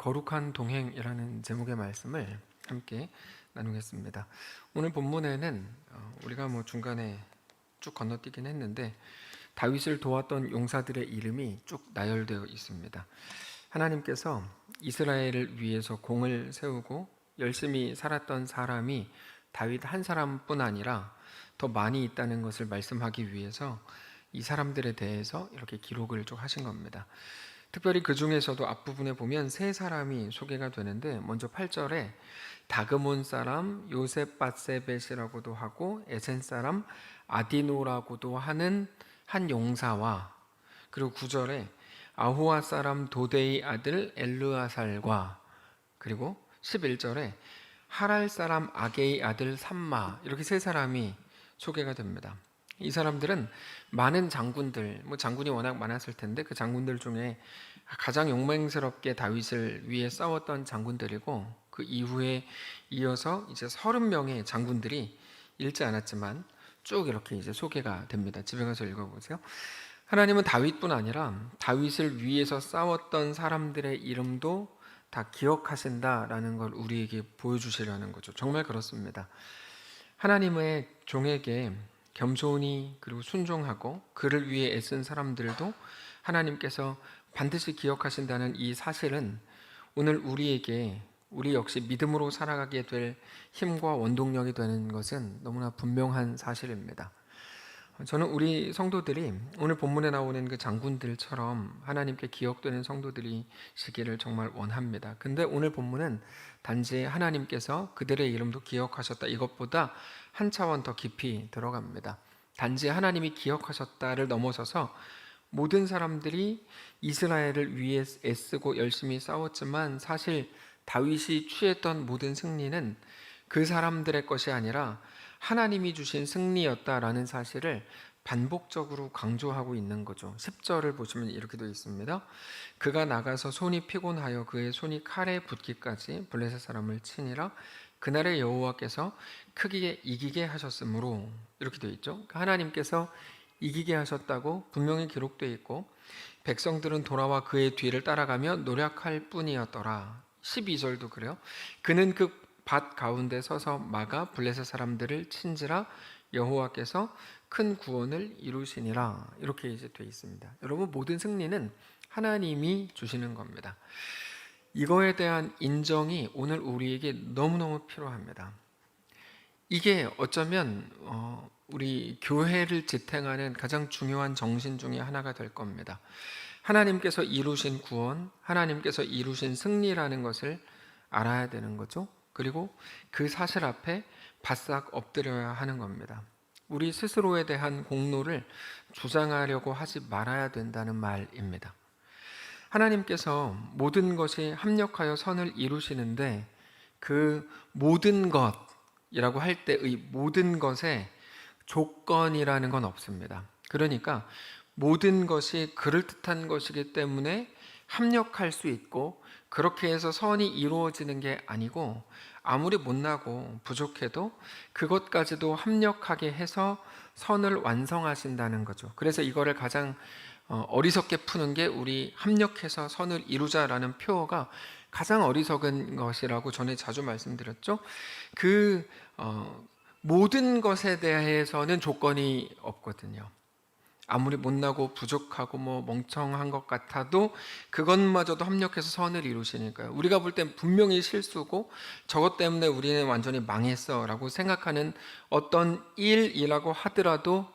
거룩한 동행이라는 제목의 말씀을 함께 나누겠습니다. 오늘 본문에는 우리가 중간에 쭉 건너뛰긴 했는데 다윗을 도왔던 용사들의 이름이 쭉 나열되어 있습니다. 하나님께서 이스라엘을 위해서 공을 세우고 열심히 살았던 사람이 다윗 한 사람뿐 아니라 더 많이 있다는 것을 말씀하기 위해서 이 사람들에 대해서 이렇게 기록을 쭉 하신 겁니다. 특별히 그 중에서도 앞부분에 보면 세 사람이 소개가 되는데, 먼저 8절에 다그몬 사람 요셉 바세벳이라고도 하고 에센 사람 아디노라고도 하는 한 용사와, 그리고 9절에 아호와 사람 도데이 아들 엘르아살과, 그리고 11절에 하랄 사람 아게이 아들 삼마, 이렇게 세 사람이 소개가 됩니다. 이 사람들은 많은 장군들, 장군이 워낙 많았을 텐데 그 장군들 중에 가장 용맹스럽게 다윗을 위해 싸웠던 장군들이고, 그 이후에 이어서 이제 30명의 장군들이 읽지 않았지만 쭉 이렇게 이제 소개가 됩니다. 집에 가서 읽어보세요. 하나님은 다윗뿐 아니라 다윗을 위해서 싸웠던 사람들의 이름도 다 기억하신다라는 걸 우리에게 보여주시려는 거죠. 정말 그렇습니다. 하나님의 종에게 겸손히 그리고 순종하고 그를 위해 애쓴 사람들도 하나님께서 반드시 기억하신다는 이 사실은 오늘 우리 역시 믿음으로 살아가게 될 힘과 원동력이 되는 것은 너무나 분명한 사실입니다. 저는 우리 성도들이 오늘 본문에 나오는 그 장군들처럼 하나님께 기억되는 성도들이 시기를 정말 원합니다. 근데 오늘 본문은 단지 하나님께서 그들의 이름도 기억하셨다, 이것보다 한 차원 더 깊이 들어갑니다. 단지 하나님이 기억하셨다를 넘어서서 모든 사람들이 이스라엘을 위해 애쓰고 열심히 싸웠지만 사실 다윗이 취했던 모든 승리는 그 사람들의 것이 아니라 하나님이 주신 승리였다라는 사실을 반복적으로 강조하고 있는 거죠. 10절을 보시면 이렇게 되어 있습니다. 그가 나가서 손이 피곤하여 그의 손이 칼에 붙기까지 블레셋 사람을 치니라. 그날의 여호와께서 크게 이기게 하셨으므로, 이렇게 되어 있죠. 하나님께서 이기게 하셨다고 분명히 기록되어 있고, 백성들은 돌아와 그의 뒤를 따라가며 노력할 뿐이었더라. 12절도 그래요. 그는 그 밭 가운데 서서 막아 블레셋 사람들을 친지라 여호와께서 큰 구원을 이루시니라. 이렇게 이제 되어 있습니다. 여러분, 모든 승리는 하나님이 주시는 겁니다. 이거에 대한 인정이 오늘 우리에게 너무너무 필요합니다. 이게 어쩌면 우리 교회를 지탱하는 가장 중요한 정신 중에 하나가 될 겁니다. 하나님께서 이루신 구원, 하나님께서 이루신 승리라는 것을 알아야 되는 거죠. 그리고 그 사실 앞에 바싹 엎드려야 하는 겁니다. 우리 스스로에 대한 공로를 주장하려고 하지 말아야 된다는 말입니다. 하나님께서 모든 것이 합력하여 선을 이루시는데 그 모든 것이라고 할 때의 모든 것에 조건이라는 건 없습니다. 그러니까 모든 것이 그럴듯한 것이기 때문에 합력할 수 있고 그렇게 해서 선이 이루어지는 게 아니고, 아무리 못나고 부족해도 그것까지도 합력하게 해서 선을 완성하신다는 거죠. 그래서 이거를 가장 어리석게 푸는 게 우리 합력해서 선을 이루자라는 표어가 가장 어리석은 것이라고 전에 자주 말씀드렸죠. 그 모든 것에 대해서는 조건이 없거든요. 아무리 못나고 부족하고 멍청한 것 같아도 그것마저도 합력해서 선을 이루시니까요. 우리가 볼 땐 분명히 실수고 저것 때문에 우리는 완전히 망했어 라고 생각하는 어떤 일이라고 하더라도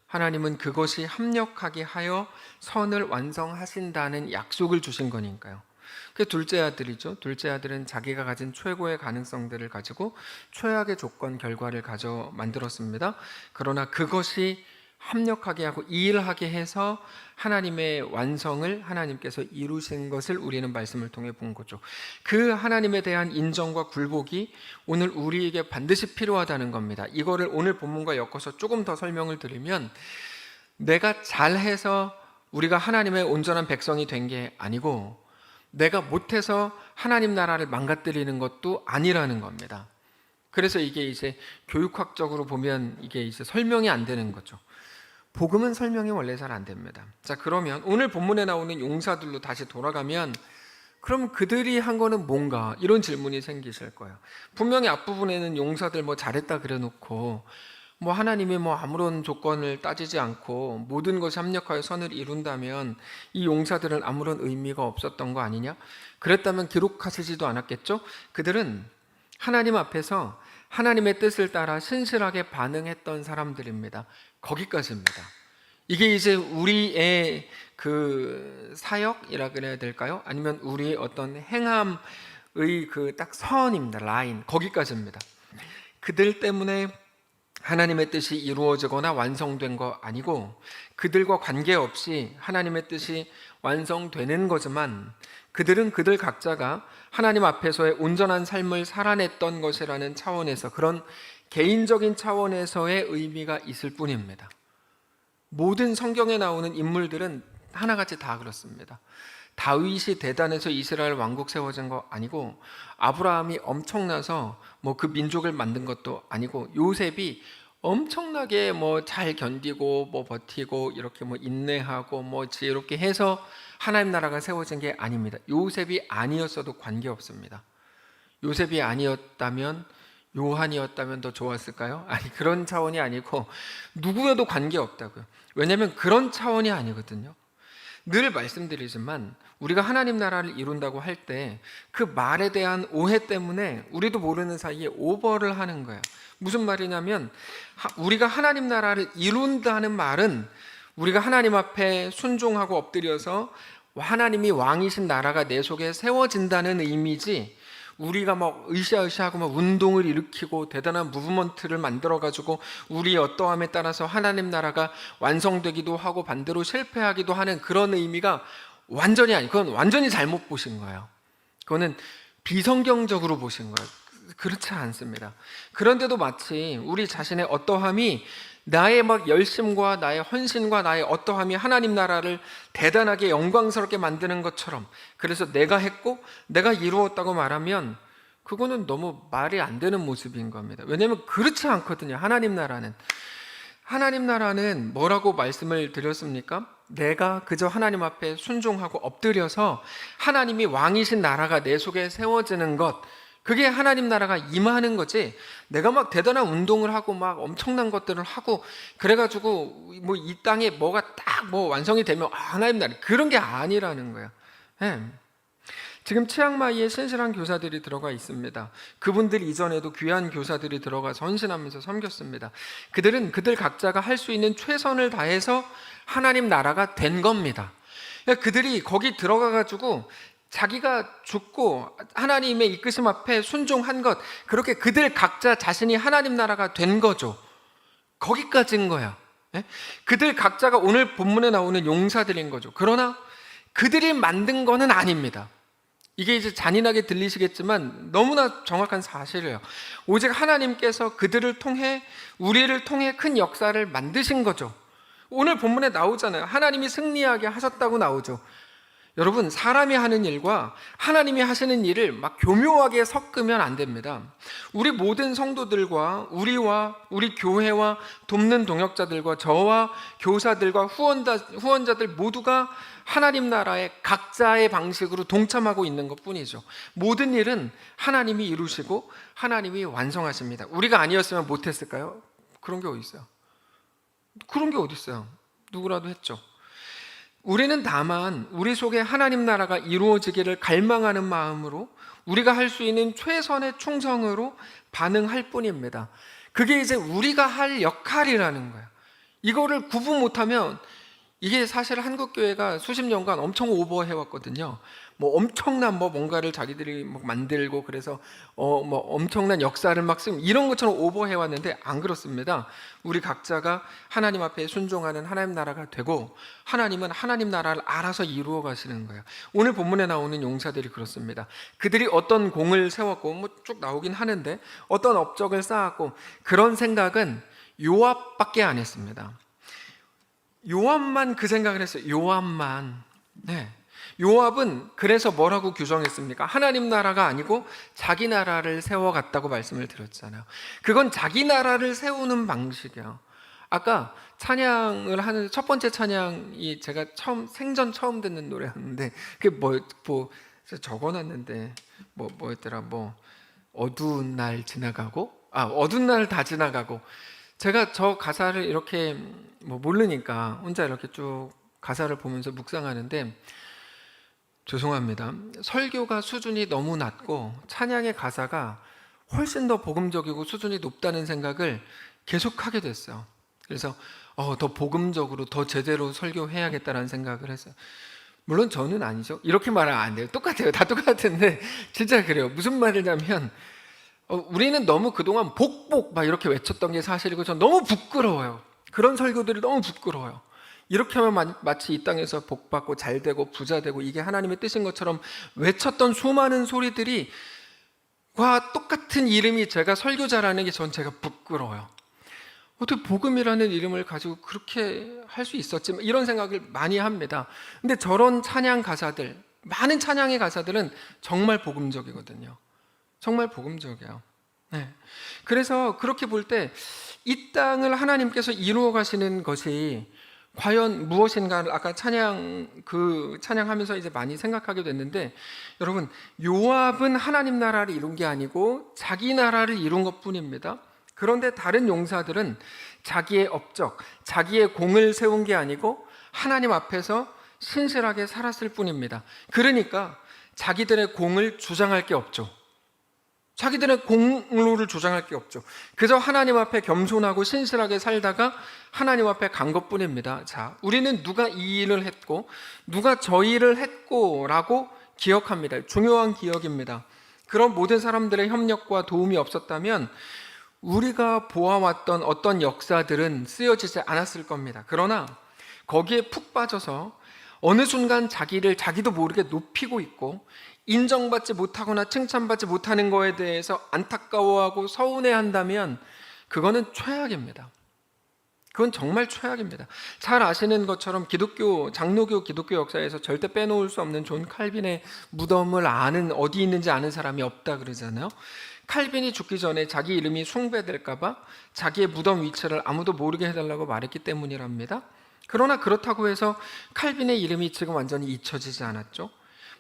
하나님은 그것이 합력하게 하여 선을 완성하신다는 약속을 주신 거니까요. 그게 둘째 아들이죠. 둘째 아들은 자기가 가진 최고의 가능성들을 가지고 최악의 조건 결과를 가져 만들었습니다. 그러나 그것이 합력하게 하고 일하게 해서 하나님의 완성을 하나님께서 이루신 것을 우리는 말씀을 통해 본 거죠. 그 하나님에 대한 인정과 굴복이 오늘 우리에게 반드시 필요하다는 겁니다. 이거를 오늘 본문과 엮어서 조금 더 설명을 드리면, 내가 잘해서 우리가 하나님의 온전한 백성이 된 게 아니고 내가 못해서 하나님 나라를 망가뜨리는 것도 아니라는 겁니다. 그래서 이게 이제 교육학적으로 보면 이게 이제 설명이 안 되는 거죠. 복음은 설명이 원래 잘 안 됩니다. 자, 그러면 오늘 본문에 나오는 용사들로 다시 돌아가면 그럼 그들이 한 거는 뭔가? 이런 질문이 생기실 거예요. 분명히 앞부분에는 용사들 뭐 잘했다 그래놓고 뭐 하나님이 뭐 아무런 조건을 따지지 않고 모든 것이 합력하여 선을 이룬다면 이 용사들은 아무런 의미가 없었던 거 아니냐? 그랬다면 기록하시지도 않았겠죠? 그들은 하나님 앞에서 하나님의 뜻을 따라 신실하게 반응했던 사람들입니다. 거기까지입니다. 이게 이제 우리의 그 사역이라 그래야 될까요? 아니면 우리의 어떤 행함의 그 딱 선입니다. 라인. 거기까지입니다. 그들 때문에 하나님의 뜻이 이루어지거나 완성된 거 아니고 그들과 관계없이 하나님의 뜻이 완성되는 거지만 그들은 그들 각자가 하나님 앞에서의 온전한 삶을 살아냈던 것이라는 차원에서 그런 개인적인 차원에서의 의미가 있을 뿐입니다. 모든 성경에 나오는 인물들은 하나같이 다 그렇습니다. 다윗이 대단해서 이스라엘 왕국 세워진 거 아니고 아브라함이 엄청나서 뭐 그 민족을 만든 것도 아니고 요셉이 엄청나게 뭐 잘 견디고 뭐 버티고 이렇게 뭐 인내하고 뭐 지혜롭게 해서 하나님 나라가 세워진 게 아닙니다. 요셉이 아니었어도 관계없습니다. 요셉이 아니었다면 요한이었다면 더 좋았을까요? 아니, 그런 차원이 아니고 누구여도 관계없다고요. 왜냐하면 그런 차원이 아니거든요. 늘 말씀드리지만 우리가 하나님 나라를 이룬다고 할 때 그 말에 대한 오해 때문에 우리도 모르는 사이에 오버를 하는 거예요. 무슨 말이냐면 우리가 하나님 나라를 이룬다는 말은 우리가 하나님 앞에 순종하고 엎드려서 하나님이 왕이신 나라가 내 속에 세워진다는 의미지, 우리가 막 으쌰으쌰하고 막 운동을 일으키고 대단한 무브먼트를 만들어가지고 우리 어떠함에 따라서 하나님 나라가 완성되기도 하고 반대로 실패하기도 하는 그런 의미가 완전히 아니고, 그건 완전히 잘못 보신 거예요. 그거는 비성경적으로 보신 거예요. 그렇지 않습니다. 그런데도 마치 우리 자신의 어떠함이 나의 막 열심과 나의 헌신과 나의 어떠함이 하나님 나라를 대단하게 영광스럽게 만드는 것처럼, 그래서 내가 했고 내가 이루었다고 말하면 그거는 너무 말이 안 되는 모습인 겁니다. 왜냐하면 그렇지 않거든요. 하나님 나라는 뭐라고 말씀을 드렸습니까? 내가 그저 하나님 앞에 순종하고 엎드려서 하나님이 왕이신 나라가 내 속에 세워지는 것, 그게 하나님 나라가 임하는 거지, 내가 막 대단한 운동을 하고 막 엄청난 것들을 하고 그래가지고 뭐 이 땅에 뭐가 딱 뭐 완성이 되면 하나님 나라, 그런 게 아니라는 거예요. 네. 지금 치앙마이에 신실한 교사들이 들어가 있습니다. 그분들 이전에도 귀한 교사들이 들어가서 헌신하면서 섬겼습니다. 그들은 그들 각자가 할 수 있는 최선을 다해서 하나님 나라가 된 겁니다. 그러니까 그들이 거기 들어가가지고 자기가 죽고 하나님의 이끄심 앞에 순종한 것, 그렇게 그들 각자 자신이 하나님 나라가 된 거죠. 거기까지인 거야. 그들 각자가 오늘 본문에 나오는 용사들인 거죠. 그러나 그들이 만든 거는 아닙니다. 이게 이제 잔인하게 들리시겠지만 너무나 정확한 사실이에요. 오직 하나님께서 그들을 통해, 우리를 통해 큰 역사를 만드신 거죠. 오늘 본문에 나오잖아요. 하나님이 승리하게 하셨다고 나오죠. 여러분, 사람이 하는 일과 하나님이 하시는 일을 막 교묘하게 섞으면 안 됩니다. 우리 모든 성도들과 우리와 우리 교회와 돕는 동역자들과 저와 교사들과 후원자들 모두가 하나님 나라의 각자의 방식으로 동참하고 있는 것뿐이죠. 모든 일은 하나님이 이루시고 하나님이 완성하십니다. 우리가 아니었으면 못했을까요? 그런 게 어디 있어요? 그런 게 어디 있어요? 누구라도 했죠. 우리는 다만 우리 속에 하나님 나라가 이루어지기를 갈망하는 마음으로 우리가 할 수 있는 최선의 충성으로 반응할 뿐입니다. 그게 이제 우리가 할 역할이라는 거예요. 이거를 구분 못하면, 이게 사실 한국교회가 수십 년간 엄청 오버해왔거든요. 뭐 엄청난 뭐 뭔가를 자기들이 막 만들고 그래서 뭐 엄청난 역사를 막 쓰고 이런 것처럼 오버해왔는데 안 그렇습니다. 우리 각자가 하나님 앞에 순종하는 하나님 나라가 되고 하나님은 하나님 나라를 알아서 이루어 가시는 거예요. 오늘 본문에 나오는 용사들이 그렇습니다. 그들이 어떤 공을 세웠고 뭐 쭉 나오긴 하는데 어떤 업적을 쌓았고, 그런 생각은 요압밖에 안 했습니다. 요압만 그 생각을 했어요. 요압만. 네. 요압은 그래서 뭐라고 규정했습니까? 하나님 나라가 아니고 자기 나라를 세워갔다고 말씀을 드렸잖아요. 그건 자기 나라를 세우는 방식이에요. 아까 찬양을 하는 첫 번째 찬양이 제가 생전 처음 듣는 노래였는데, 그게 그래서 적어놨는데 뭐였더라, 어두운 날 지나가고, 어두운 날 다 지나가고. 제가 저 가사를 이렇게 모르니까 혼자 이렇게 쭉 가사를 보면서 묵상하는데, 죄송합니다, 설교가 수준이 너무 낮고 찬양의 가사가 훨씬 더 복음적이고 수준이 높다는 생각을 계속하게 됐어요. 그래서 더 복음적으로 더 제대로 설교해야겠다라는 생각을 했어요. 물론 저는 아니죠. 이렇게 말하면 안 돼요. 똑같아요. 다 똑같은데 진짜 그래요. 무슨 말이냐면 우리는 너무 그동안 복복 막 이렇게 외쳤던 게 사실이고, 전 너무 부끄러워요. 그런 설교들이 너무 부끄러워요. 이렇게 하면 마치 이 땅에서 복받고 잘되고 부자되고 이게 하나님의 뜻인 것처럼 외쳤던 수많은 소리들이 과 똑같은 이름이 제가 설교자라는 게 전 제가 부끄러워요. 어떻게 복음이라는 이름을 가지고 그렇게 할 수 있었지? 이런 생각을 많이 합니다. 근데 저런 찬양 가사들, 많은 찬양의 가사들은 정말 복음적이거든요. 정말 복음적이에요. 네. 그래서 그렇게 볼 때 이 땅을 하나님께서 이루어 가시는 것이 과연 무엇인가를 아까 찬양하면서 이제 많이 생각하게 됐는데, 여러분, 요압은 하나님 나라를 이룬 게 아니고 자기 나라를 이룬 것뿐입니다. 그런데 다른 용사들은 자기의 업적, 자기의 공을 세운 게 아니고 하나님 앞에서 신실하게 살았을 뿐입니다. 그러니까 자기들의 공을 주장할 게 없죠. 자기들의 공로를 주장할 게 없죠. 그저 하나님 앞에 겸손하고 신실하게 살다가 하나님 앞에 간 것뿐입니다. 자, 우리는 누가 이 일을 했고 누가 저 일을 했고 라고 기억합니다. 중요한 기억입니다. 그런 모든 사람들의 협력과 도움이 없었다면 우리가 보아왔던 어떤 역사들은 쓰여지지 않았을 겁니다. 그러나 거기에 푹 빠져서 어느 순간 자기를 자기도 모르게 높이고 있고, 인정받지 못하거나 칭찬받지 못하는 거에 대해서 안타까워하고 서운해한다면 그거는 최악입니다. 그건 정말 최악입니다. 잘 아시는 것처럼 장로교 기독교 역사에서 절대 빼놓을 수 없는 존 칼빈의 무덤을 어디 있는지 아는 사람이 없다 그러잖아요. 칼빈이 죽기 전에 자기 이름이 숭배될까봐 자기의 무덤 위치를 아무도 모르게 해달라고 말했기 때문이랍니다. 그러나 그렇다고 해서 칼빈의 이름이 지금 완전히 잊혀지지 않았죠.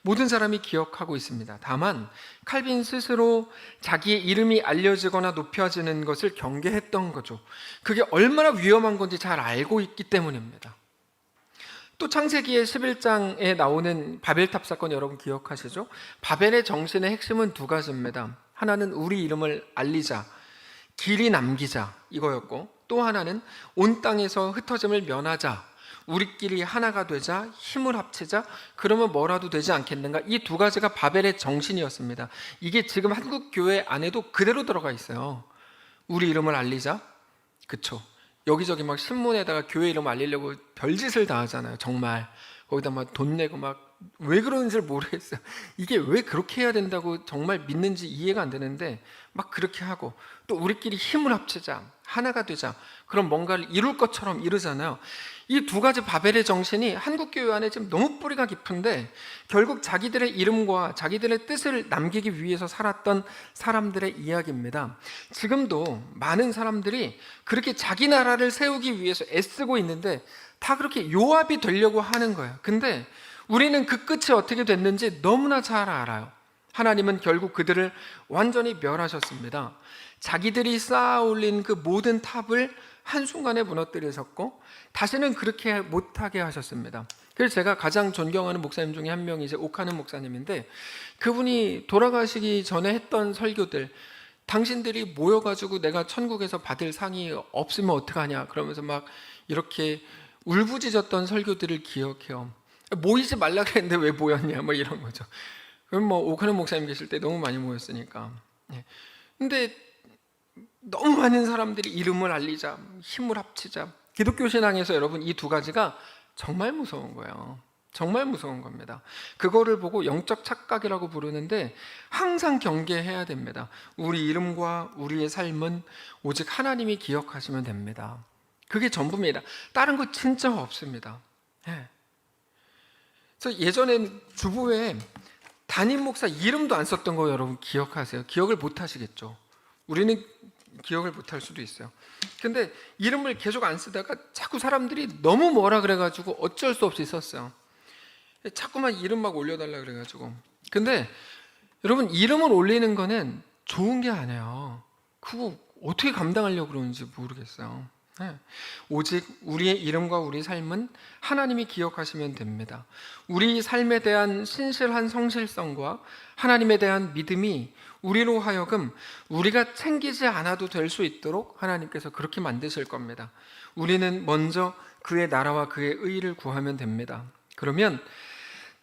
모든 사람이 기억하고 있습니다. 다만 칼빈 스스로 자기의 이름이 알려지거나 높여지는 것을 경계했던 거죠. 그게 얼마나 위험한 건지 잘 알고 있기 때문입니다. 또 창세기의 11장에 나오는 바벨탑 사건 여러분 기억하시죠? 바벨의 정신의 핵심은 두 가지입니다. 하나는 우리 이름을 알리자, 길이 남기자 이거였고, 또 하나는 온 땅에서 흩어짐을 면하자, 우리끼리 하나가 되자, 힘을 합치자, 그러면 뭐라도 되지 않겠는가? 이 두 가지가 바벨의 정신이었습니다. 이게 지금 한국 교회 안에도 그대로 들어가 있어요. 우리 이름을 알리자, 그쵸? 여기저기 막 신문에다가 교회 이름 알리려고 별짓을 다 하잖아요. 정말 거기다 막 돈 내고 막 왜 그러는지 모르겠어요. 이게 왜 그렇게 해야 된다고 정말 믿는지 이해가 안 되는데 막 그렇게 하고, 또 우리끼리 힘을 합치자, 하나가 되자, 그럼 뭔가를 이룰 것처럼 이루잖아요. 이 두 가지 바벨의 정신이 한국교회 안에 지금 너무 뿌리가 깊은데, 결국 자기들의 이름과 자기들의 뜻을 남기기 위해서 살았던 사람들의 이야기입니다. 지금도 많은 사람들이 그렇게 자기 나라를 세우기 위해서 애쓰고 있는데 다 그렇게 요압이 되려고 하는 거예요. 근데 우리는 그 끝이 어떻게 됐는지 너무나 잘 알아요. 하나님은 결국 그들을 완전히 멸하셨습니다. 자기들이 쌓아 올린 그 모든 탑을 한순간에 무너뜨리셨고 다시는 그렇게 못하게 하셨습니다. 그래서 제가 가장 존경하는 목사님 중에 한 명이 이제 오카는 목사님인데, 그분이 돌아가시기 전에 했던 설교들, 당신들이 모여가지고 내가 천국에서 받을 상이 없으면 어떡하냐 그러면서 막 이렇게 울부짖었던 설교들을 기억해요. 모이지 말라 그랬는데 왜 모였냐 뭐 이런 거죠. 그럼 뭐 오카는 목사님 계실 때 너무 많이 모였으니까. 근데 너무 많은 사람들이 이름을 알리자, 힘을 합치자. 기독교 신앙에서 여러분 이 두 가지가 정말 무서운 거예요. 정말 무서운 겁니다. 그거를 보고 영적 착각이라고 부르는데 항상 경계해야 됩니다. 우리 이름과 우리의 삶은 오직 하나님이 기억하시면 됩니다. 그게 전부입니다. 다른 거 진짜 없습니다. 그래서 예전엔 주보에 담임 목사 이름도 안 썼던 거 여러분 기억하세요? 기억을 못 하시겠죠? 우리는 기억을 못 할 수도 있어요. 근데 이름을 계속 안 쓰다가 자꾸 사람들이 너무 뭐라 그래가지고 어쩔 수 없이 썼어요. 자꾸만 이름 막 올려달라 그래가지고. 근데 여러분, 이름을 올리는 거는 좋은 게 아니에요. 그거 어떻게 감당하려고 그러는지 모르겠어요. 네. 오직 우리의 이름과 우리 삶은 하나님이 기억하시면 됩니다. 우리 삶에 대한 신실한 성실성과 하나님에 대한 믿음이 우리로 하여금 우리가 챙기지 않아도 될 수 있도록 하나님께서 그렇게 만드실 겁니다. 우리는 먼저 그의 나라와 그의 의를 구하면 됩니다. 그러면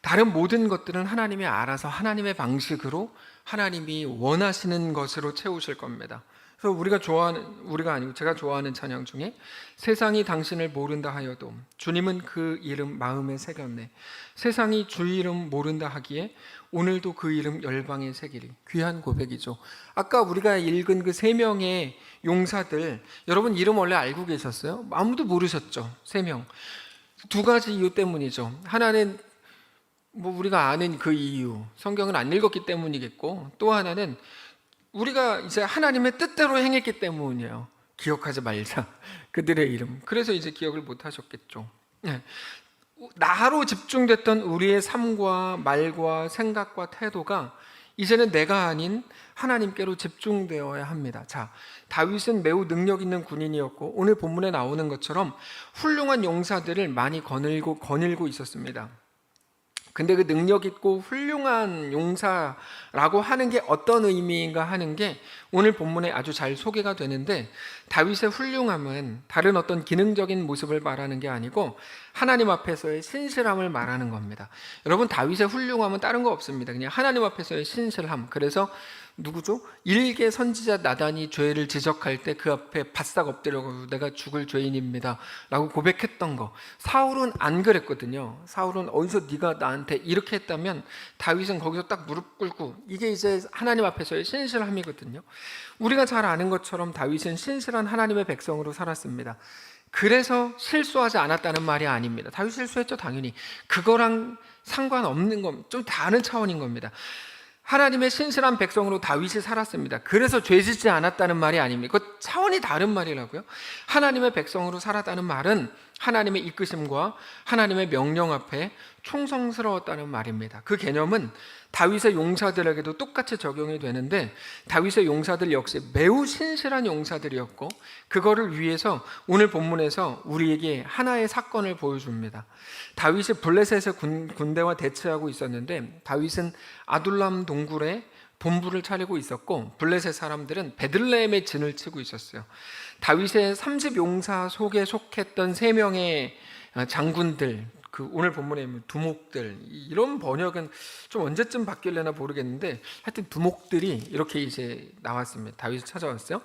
다른 모든 것들은 하나님이 알아서 하나님의 방식으로 하나님이 원하시는 것으로 채우실 겁니다. 그래서 제가 좋아하는 찬양 중에 세상이 당신을 모른다 하여도 주님은 그 이름 마음에 새겼네. 세상이 주 이름 모른다 하기에 오늘도 그 이름 열방에 새기리. 귀한 고백이죠. 아까 우리가 읽은 그 3명의 용사들, 여러분 이름 원래 알고 계셨어요? 아무도 모르셨죠. 3명. 2가지 이유 때문이죠. 하나는 우리가 아는 그 이유, 성경을 안 읽었기 때문이겠고, 또 하나는 우리가 이제 하나님의 뜻대로 행했기 때문이에요. 기억하지 말자, 그들의 이름. 그래서 이제 기억을 못 하셨겠죠. 나로 집중됐던 우리의 삶과 말과 생각과 태도가 이제는 내가 아닌 하나님께로 집중되어야 합니다. 자, 다윗은 매우 능력 있는 군인이었고 오늘 본문에 나오는 것처럼 훌륭한 용사들을 많이 거닐고 있었습니다. 근데 그 능력 있고 훌륭한 용사라고 하는 게 어떤 의미인가 하는 게 오늘 본문에 아주 잘 소개가 되는데, 다윗의 훌륭함은 다른 어떤 기능적인 모습을 말하는 게 아니고 하나님 앞에서의 신실함을 말하는 겁니다. 여러분, 다윗의 훌륭함은 다른 거 없습니다. 그냥 하나님 앞에서의 신실함. 그래서 누구죠? 일개 선지자 나단이 죄를 지적할 때 그 앞에 바싹 엎드려고 내가 죽을 죄인입니다 라고 고백했던 거. 사울은 안 그랬거든요. 사울은 어디서 네가 나한테 이렇게 했다면 다윗은 거기서 딱 무릎 꿇고, 이게 이제 하나님 앞에서의 신실함이거든요. 우리가 잘 아는 것처럼 다윗은 신실한 하나님의 백성으로 살았습니다. 그래서 실수하지 않았다는 말이 아닙니다. 다윗 실수했죠, 당연히. 그거랑 상관없는 건 좀 다른 차원인 겁니다. 하나님의 신실한 백성으로 다윗이 살았습니다. 그래서 죄 짓지 않았다는 말이 아닙니다. 그 차원이 다른 말이라고요. 하나님의 백성으로 살았다는 말은 하나님의 이끄심과 하나님의 명령 앞에 충성스러웠다는 말입니다. 그 개념은 다윗의 용사들에게도 똑같이 적용이 되는데, 다윗의 용사들 역시 매우 신실한 용사들이었고, 그거를 위해서 오늘 본문에서 우리에게 하나의 사건을 보여줍니다. 다윗이 블레셋의 군대와 대치하고 있었는데, 다윗은 아둘람 동굴에 본부를 차리고 있었고, 블레셋 사람들은 베들레헴에 진을 치고 있었어요. 다윗의 30용사 속에 속했던 3명의 장군들, 그 오늘 본문에 두목들, 이런 번역은 좀 언제쯤 바뀔려나 모르겠는데, 하여튼 두목들이 이렇게 이제 나왔습니다. 다윗을 찾아왔어요.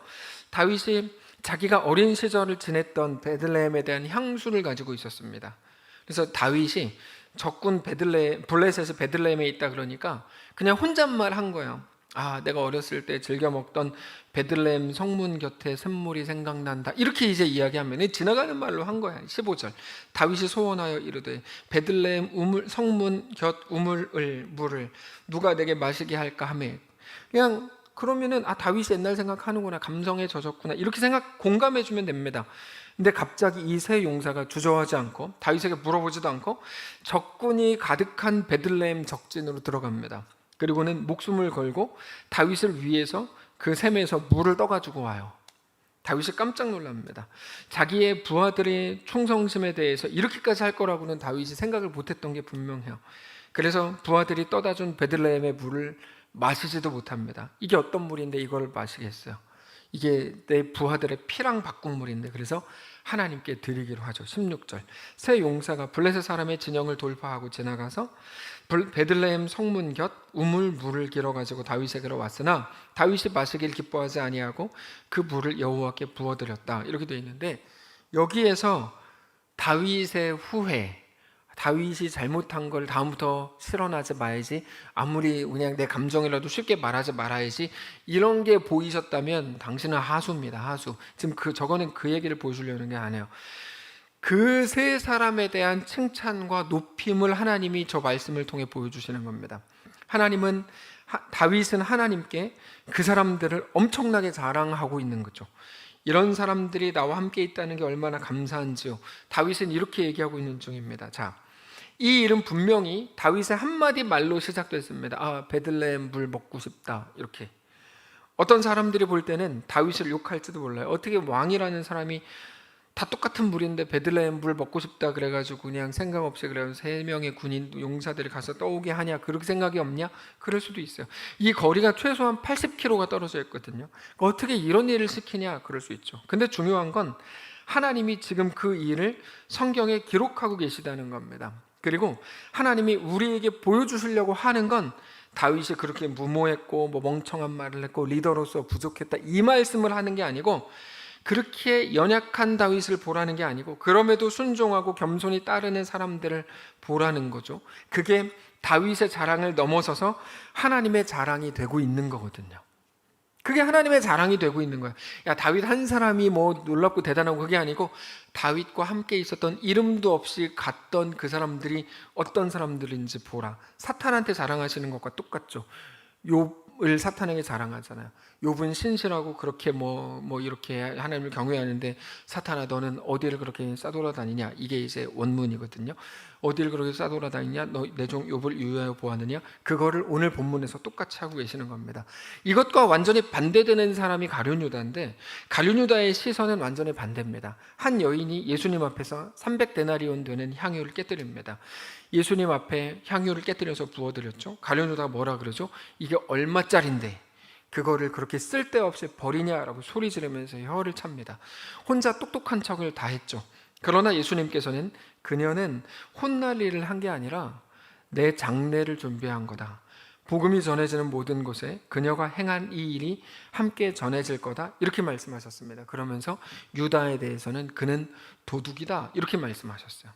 다윗이 자기가 어린 시절을 지냈던 베들레헴에 대한 향수를 가지고 있었습니다. 그래서 다윗이 적군 블레셋이 베들레헴에 있다 그러니까 그냥 혼잣말 한 거예요. 아, 내가 어렸을 때 즐겨 먹던 베들레헴 성문 곁에 샘물이 생각난다. 이렇게 이제 이야기하면 지나가는 말로 한 거야. 15절. 다윗이 소원하여 이르되 베들레헴 성문 곁 우물을 물을 누가 내게 마시게 할까 하며, 그냥 그러면은 다윗이 옛날 생각하는구나, 감성에 젖었구나, 이렇게 공감해 주면 됩니다. 근데 갑자기 이 세 용사가 주저하지 않고 다윗에게 물어보지도 않고 적군이 가득한 베들레헴 적진으로 들어갑니다. 그리고는 목숨을 걸고 다윗을 위해서 그 샘에서 물을 떠가지고 와요. 다윗이 깜짝 놀랍니다. 자기의 부하들의 충성심에 대해서 이렇게까지 할 거라고는 다윗이 생각을 못했던 게 분명해요. 그래서 부하들이 떠다준 베들레헴의 물을 마시지도 못합니다. 이게 어떤 물인데 이걸 마시겠어요? 이게 내 부하들의 피랑 바꾼 물인데, 그래서 하나님께 드리기로 하죠. 16절. 세 용사가 블레셋 사람의 진영을 돌파하고 지나가서 베들레헴 성문 곁 우물 물을 길어가지고 다윗에게로 왔으나 다윗이 마시길 기뻐하지 아니하고 그 물을 여호와께 부어드렸다, 이렇게 되어 있는데, 여기에서 다윗의 후회, 다윗이 잘못한 걸 다음부터 실현하지 말아야지, 아무리 그냥 내 감정이라도 쉽게 말하지 말아야지, 이런 게 보이셨다면 당신은 하수입니다. 하수. 지금 저거는 그 얘기를 보여주려는 게 아니에요. 그 세 사람에 대한 칭찬과 높임을 하나님이 저 말씀을 통해 보여주시는 겁니다. 다윗은 하나님께 그 사람들을 엄청나게 자랑하고 있는 거죠. 이런 사람들이 나와 함께 있다는 게 얼마나 감사한지요. 다윗은 이렇게 얘기하고 있는 중입니다. 자, 이 일은 분명히 다윗의 한마디 말로 시작됐습니다. 아, 베들레헴 물 먹고 싶다, 이렇게. 어떤 사람들이 볼 때는 다윗을 욕할지도 몰라요. 어떻게 왕이라는 사람이 다 똑같은 물인데 베들레헴 물 먹고 싶다 그래가지고 그냥 생각 없이 그래서 3명의 군인 용사들이 가서 떠오게 하냐, 그렇게 생각이 없냐, 그럴 수도 있어요. 이 거리가 최소한 80km가 떨어져 있거든요. 어떻게 이런 일을 시키냐, 그럴 수 있죠. 근데 중요한 건 하나님이 지금 그 일을 성경에 기록하고 계시다는 겁니다. 그리고 하나님이 우리에게 보여주시려고 하는 건 다윗이 그렇게 무모했고 뭐 멍청한 말을 했고 리더로서 부족했다, 이 말씀을 하는 게 아니고, 그렇게 연약한 다윗을 보라는 게 아니고 그럼에도 순종하고 겸손히 따르는 사람들을 보라는 거죠. 그게 다윗의 자랑을 넘어서서 하나님의 자랑이 되고 있는 거거든요. 그게 하나님의 자랑이 되고 있는 거야. 야, 다윗 한 사람이 뭐 놀랍고 대단하고 그게 아니고 다윗과 함께 있었던 이름도 없이 갔던 그 사람들이 어떤 사람들인지 보라. 사탄한테 자랑하시는 것과 똑같죠. 욥을 사탄에게 자랑하잖아요. 욥은 신실하고 그렇게 뭐 이렇게 하나님을 경외하는데, 사탄아 너는 어디를 그렇게 싸돌아다니냐, 이게 이제 원문이거든요. 어디를 그렇게 싸돌아다니냐, 너 내 종 욥을 유의하여 보았느냐, 그거를 오늘 본문에서 똑같이 하고 계시는 겁니다. 이것과 완전히 반대되는 사람이 가룟 유다인데, 가룟 유다의 시선은 완전히 반대입니다. 한 여인이 예수님 앞에서 300데나리온 되는 향유를 깨뜨립니다. 예수님 앞에 향유를 깨뜨려서 부어드렸죠. 가룟 유다가 뭐라 그러죠? 이게 얼마짜린데 그거를 그렇게 쓸데없이 버리냐라고 소리 지르면서 혀를 찹니다. 혼자 똑똑한 척을 다 했죠. 그러나 예수님께서는 그녀는 혼날 일을 한 게 아니라 내 장례를 준비한 거다. 복음이 전해지는 모든 곳에 그녀가 행한 이 일이 함께 전해질 거다, 이렇게 말씀하셨습니다. 그러면서 유다에 대해서는 그는 도둑이다, 이렇게 말씀하셨어요.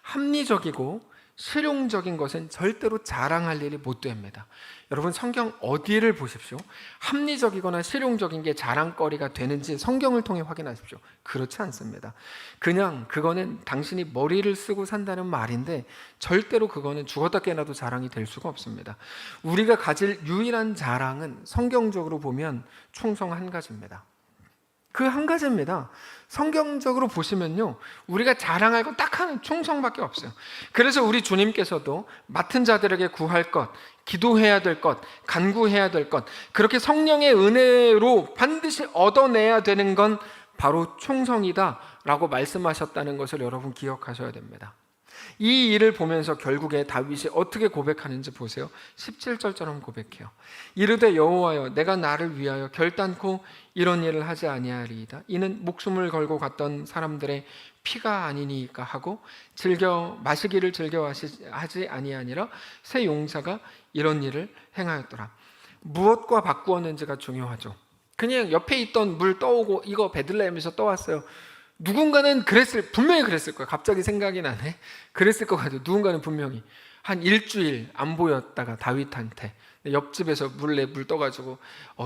합리적이고 실용적인 것은 절대로 자랑할 일이 못 됩니다. 여러분, 성경 어디를 보십시오. 합리적이거나 실용적인 게 자랑거리가 되는지 성경을 통해 확인하십시오. 그렇지 않습니다. 그냥 그거는 당신이 머리를 쓰고 산다는 말인데 절대로 그거는 죽었다 깨어나도 자랑이 될 수가 없습니다. 우리가 가질 유일한 자랑은 성경적으로 보면 충성 한 가지입니다. 그 한 가지입니다. 성경적으로 보시면요, 우리가 자랑할 건 딱 하나, 충성밖에 없어요. 그래서 우리 주님께서도 맡은 자들에게 구할 것, 기도해야 될 것, 간구해야 될 것, 그렇게 성령의 은혜로 반드시 얻어내야 되는 건 바로 충성이다 라고 말씀하셨다는 것을 여러분 기억하셔야 됩니다. 이 일을 보면서 결국에 다윗이 어떻게 고백하는지 보세요. 17절처럼 고백해요. 이르되 여호와여, 내가 나를 위하여 결단코 이런 일을 하지 아니하리이다. 이는 목숨을 걸고 갔던 사람들의 피가 아니니까 하고 마시기를 즐겨 하지 아니하니라. 새 용사가 이런 일을 행하였더라. 무엇과 바꾸었는지가 중요하죠. 그냥 옆에 있던 물 떠오고 이거 베들레헴에서 떠왔어요. 누군가는 분명히 그랬을 거예요. 갑자기 생각이 나네. 그랬을 것 같아요. 누군가는 분명히 한 일주일 안 보였다가 다윗한테 옆집에서 물 떠가지고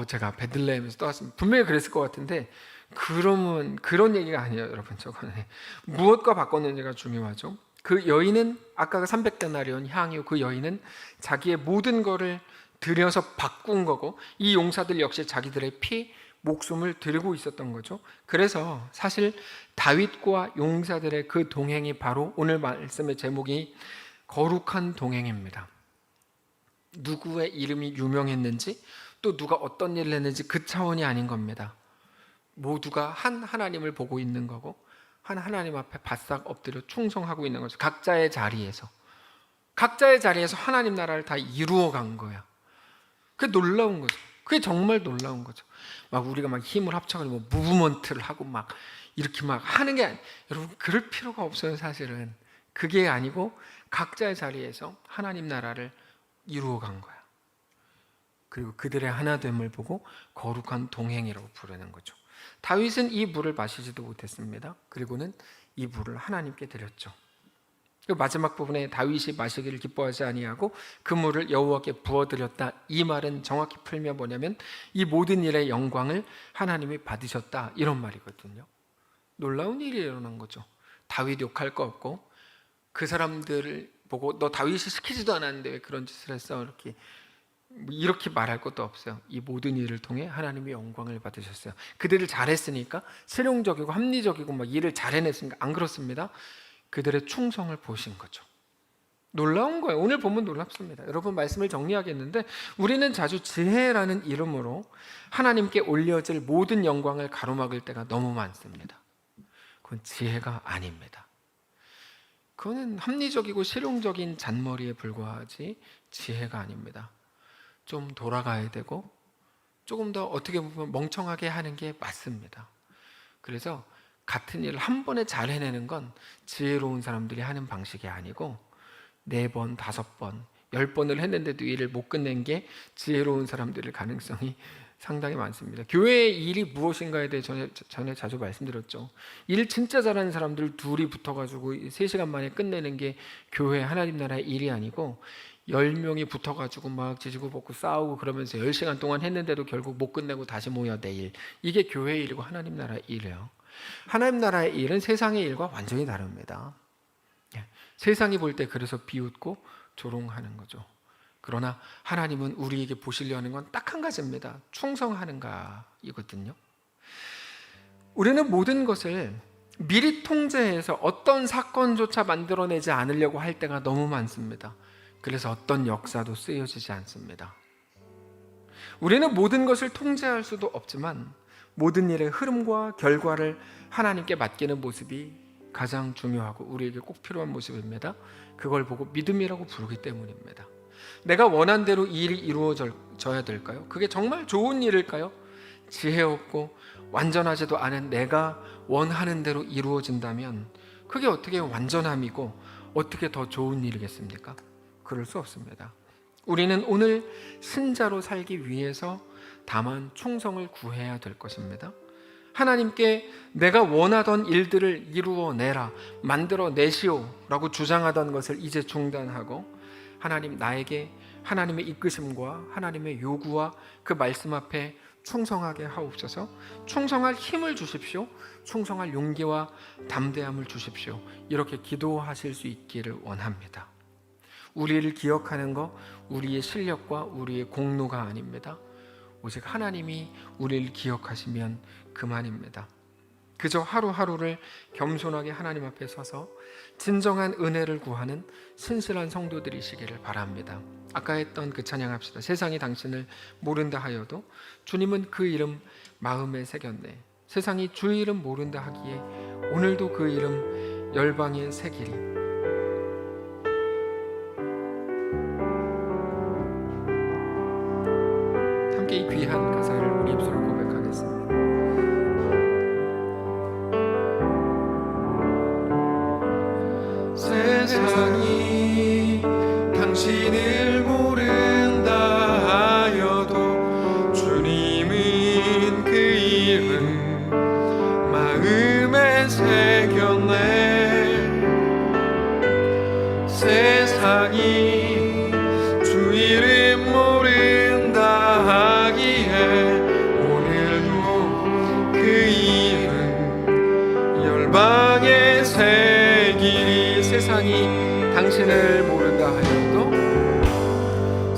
제가 베들레헴에서 떠왔습니다. 분명히 그랬을 것 같은데, 그러면 그런 얘기가 아니에요, 여러분. 저거는 무엇과 바꿨는지가 중요하죠. 그 여인은 아까 300데나리온 향유, 그 여인은 자기의 모든 거를 들여서 바꾼 거고, 이 용사들 역시 자기들의 목숨을 들고 있었던 거죠. 그래서 사실 다윗과 용사들의 그 동행이 바로 오늘 말씀의 제목이 거룩한 동행입니다. 누구의 이름이 유명했는지, 또 누가 어떤 일을 했는지 그 차원이 아닌 겁니다. 모두가 한 하나님을 보고 있는 거고, 한 하나님 앞에 바싹 엎드려 충성하고 있는 거죠. 각자의 자리에서 하나님 나라를 다 이루어 간 거야. 그게 놀라운 거죠. 그게 정말 놀라운 거죠. 막 우리가 막 힘을 합쳐가지고 무브먼트를 하고 막 이렇게 막 하는 게 여러분, 그럴 필요가 없어요. 사실은 그게 아니고 각자의 자리에서 하나님 나라를 이루어 간 거야. 그리고 그들의 하나됨을 보고 거룩한 동행이라고 부르는 거죠. 다윗은 이 물을 마시지도 못했습니다. 그리고는 이 물을 하나님께 드렸죠. 마지막 부분에 다윗이 마시기를 기뻐하지 아니하고 그 물을 여호와께 부어드렸다, 이 말은 정확히 풀면 뭐냐면 이 모든 일의 영광을 하나님이 받으셨다, 이런 말이거든요. 놀라운 일이 일어난 거죠. 다윗 욕할 거 없고, 그 사람들을 보고 너 다윗이 시키지도 않았는데 왜 그런 짓을 했어, 이렇게 말할 것도 없어요. 이 모든 일을 통해 하나님이 영광을 받으셨어요. 그들을 잘했으니까, 실용적이고 합리적이고 막 일을 잘 해냈으니까 안 그렇습니다. 그들의 충성을 보신 거죠. 놀라운 거예요. 오늘 본문 놀랍습니다. 여러분, 말씀을 정리하겠는데, 우리는 자주 지혜라는 이름으로 하나님께 올려질 모든 영광을 가로막을 때가 너무 많습니다. 그건 지혜가 아닙니다. 그거는 합리적이고 실용적인 잔머리에 불과하지 지혜가 아닙니다. 좀 돌아가야 되고 조금 더 어떻게 보면 멍청하게 하는 게 맞습니다. 그래서 같은 일을 한 번에 잘 해내는 건 지혜로운 사람들이 하는 방식이 아니고 4번, 5번, 10번을 했는데도 일을 못 끝낸 게 지혜로운 사람들일 가능성이 상당히 많습니다. 교회의 일이 무엇인가에 대해 전에 자주 말씀드렸죠. 일 진짜 잘하는 사람들 둘이 붙어가지고 3시간 만에 끝내는 게 교회 하나님 나라의 일이 아니고 10명이 붙어가지고 막 지지고 볶고 싸우고 그러면서 10시간 동안 했는데도 결국 못 끝내고 다시 모여 내일. 이게 교회의 일이고 하나님 나라의 일이에요. 하나님 나라의 일은 세상의 일과 완전히 다릅니다. 세상이 볼 때 그래서 비웃고 조롱하는 거죠. 그러나 하나님은 우리에게 보시려는 건 딱 한 가지입니다. 충성하는가 이거든요. 우리는 모든 것을 미리 통제해서 어떤 사건조차 만들어내지 않으려고 할 때가 너무 많습니다. 그래서 어떤 역사도 쓰여지지 않습니다. 우리는 모든 것을 통제할 수도 없지만 모든 일의 흐름과 결과를 하나님께 맡기는 모습이 가장 중요하고 우리에게 꼭 필요한 모습입니다. 그걸 보고 믿음이라고 부르기 때문입니다. 내가 원한 대로 이 일이 이루어져야 될까요? 그게 정말 좋은 일일까요? 지혜 없고 완전하지도 않은 내가 원하는 대로 이루어진다면 그게 어떻게 완전함이고 어떻게 더 좋은 일이겠습니까? 그럴 수 없습니다. 우리는 오늘 신자로 살기 위해서 다만 충성을 구해야 될 것입니다. 하나님께 내가 원하던 일들을 이루어내라, 만들어내시오 라고 주장하던 것을 이제 중단하고 하나님, 나에게 하나님의 이끄심과 하나님의 요구와 그 말씀 앞에 충성하게 하옵소서. 충성할 힘을 주십시오. 충성할 용기와 담대함을 주십시오. 이렇게 기도하실 수 있기를 원합니다. 우리를 기억하는 거 우리의 실력과 우리의 공로가 아닙니다. 오직 하나님이 우리를 기억하시면 그만입니다. 그저 하루하루를 겸손하게 하나님 앞에 서서 진정한 은혜를 구하는 신실한 성도들이시기를 바랍니다. 아까 했던 그 찬양합시다. 세상이 당신을 모른다 하여도 주님은 그 이름 마음에 새겼네. 세상이 주 이름 모른다 하기에 오늘도 그 이름 열방에 새기리. 함께 이 귀한 가사를 우리 입술로 고백하겠습니다. 세상이 당신을 모른다 하여도 주님은 그 이름 마음에 새겼네. 세상이 주 이름 모른다 하기에 오늘도 그 이름 열방에 새기리. 세상이 당신을 모른다 하여도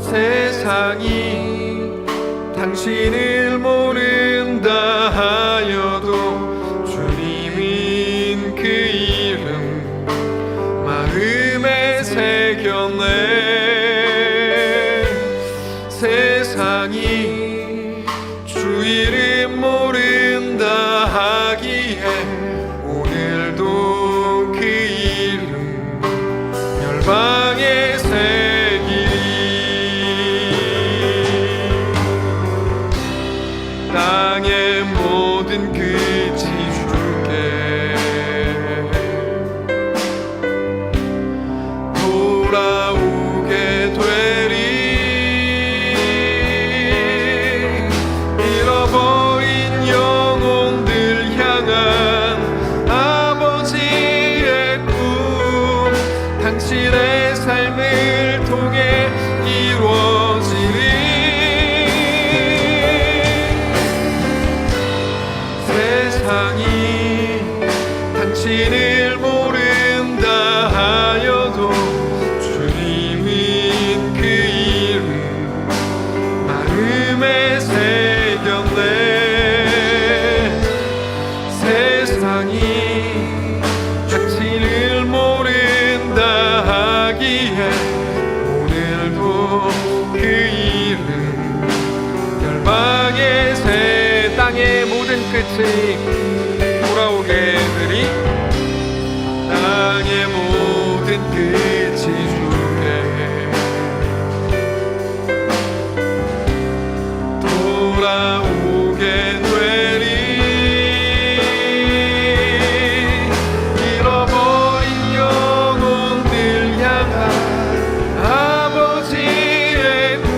세상이 당신을 모른다 하여도 주님은 그 이름 마음에 새겼네. 세상이 주 이름 모른다 하기에 오늘도 그 이름 열방에 새기리. 땅의 모든 끝이 주께 돌아오게 되리. 잃어버린 영혼들 향한 아버지의 꿈 당신의 삶을 통해 이루어지리. 세상이 당신을 모른다 하여도 주님은 그 이름 마음에 새겼네. 세상이 당신을 모른다 하기에 끝이 돌아오게 되리. 땅의 모든 끝이 주께 돌아오게 되리. 잃어버린 영혼들 향한 아버지의 꿈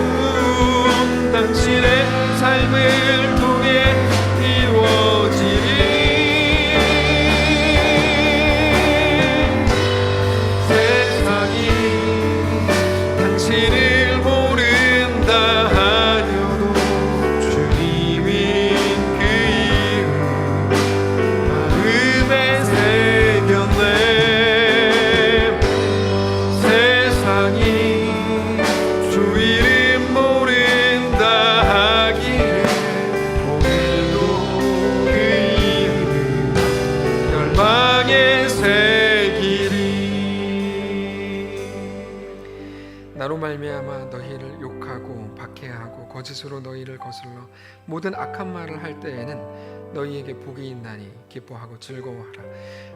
당신의 삶을 통해 이루어지리. 세상이 당신을 모른다 하여도 주님인 그 이름 마음에 새겼네. 세상이 주 이름 모른다 하기에 오늘도 그 이름 열망에 새기리. 나로 말미암아 너희를 욕하고 박해하고 거짓으로 너희를 거슬러 모든 악한 말을 할 때에는 너희에게 복이 있나니 기뻐하고 즐거워하라.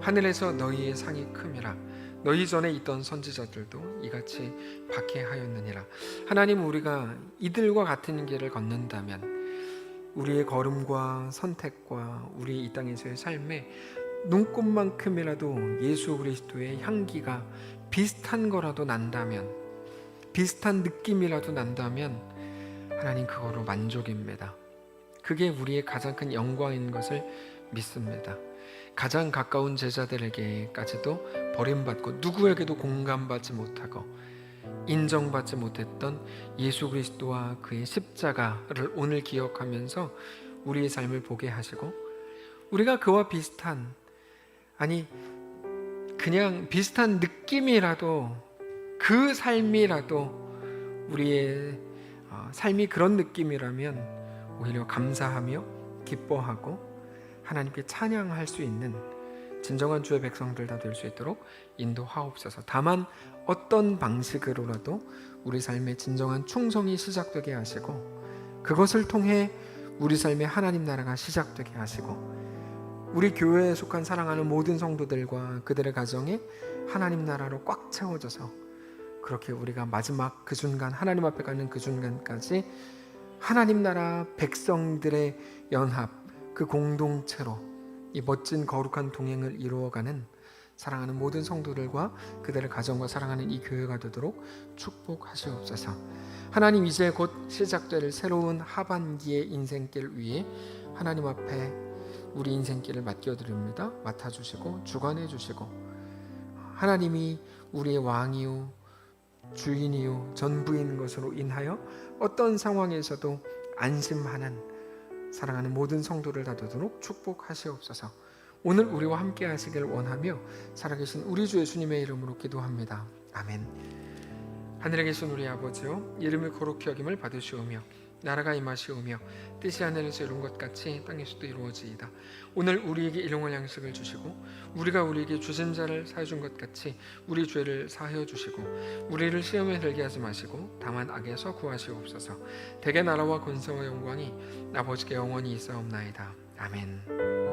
하늘에서 너희의 상이 큼이라. 너희 전에 있던 선지자들도 이같이 박해하였느니라. 하나님, 우리가 이들과 같은 길을 걷는다면 우리의 걸음과 선택과 우리 이 땅에서의 삶에 눈꼽만큼이라도 예수 그리스도의 향기가 비슷한 거라도 난다면, 비슷한 느낌이라도 난다면 하나님, 그거로 만족입니다. 그게 우리의 가장 큰 영광인 것을 믿습니다. 가장 가까운 제자들에게까지도 버림받고 누구에게도 공감받지 못하고 인정받지 못했던 예수 그리스도와 그의 십자가를 오늘 기억하면서 우리의 삶을 보게 하시고, 우리가 그와 비슷한, 아니 그냥 비슷한 느낌이라도, 그 삶이라도 우리의 삶이 그런 느낌이라면 오히려 감사하며 기뻐하고 하나님께 찬양할 수 있는 진정한 주의 백성들 다 될 수 있도록 인도하옵소서. 다만 어떤 방식으로라도 우리 삶의 진정한 충성이 시작되게 하시고, 그것을 통해 우리 삶의 하나님 나라가 시작되게 하시고, 우리 교회에 속한 사랑하는 모든 성도들과 그들의 가정이 하나님 나라로 꽉 채워져서, 그렇게 우리가 마지막 그 순간, 하나님 앞에 가는 그 순간까지 하나님 나라 백성들의 연합, 그 공동체로 이 멋진 거룩한 동행을 이루어가는 사랑하는 모든 성도들과 그들의 가정과 사랑하는 이 교회가 되도록 축복하시옵소서. 하나님, 이제 곧 시작될 새로운 하반기의 인생길 위에 하나님 앞에 우리 인생길을 맡겨드립니다. 맡아주시고 주관해 주시고, 하나님이 우리의 왕이요 주인이요 전부인 것으로 인하여 어떤 상황에서도 안심하는 사랑하는 모든 성도를 다 되도록 축복하시옵소서. 오늘 우리와 함께 하시길 원하며 살아계신 우리 주 예수님의 이름으로 기도합니다. 아멘. 하늘에 계신 우리 아버지요, 이름이 거룩히 여김을 받으시오며 나라가 임하시오며 뜻이 하늘에서 이룬 것 같이 땅에서도 이루어지이다. 오늘 우리에게 일용할 양식을 주시고 우리가 우리에게 주신 자를 사해 준 것 같이 우리 죄를 사하여 주시고 우리를 시험에 들게 하지 마시고 다만 악에서 구하시옵소서. 대개 나라와 권세와 영광이 아버지께 영원히 있사옵나이다. 아멘.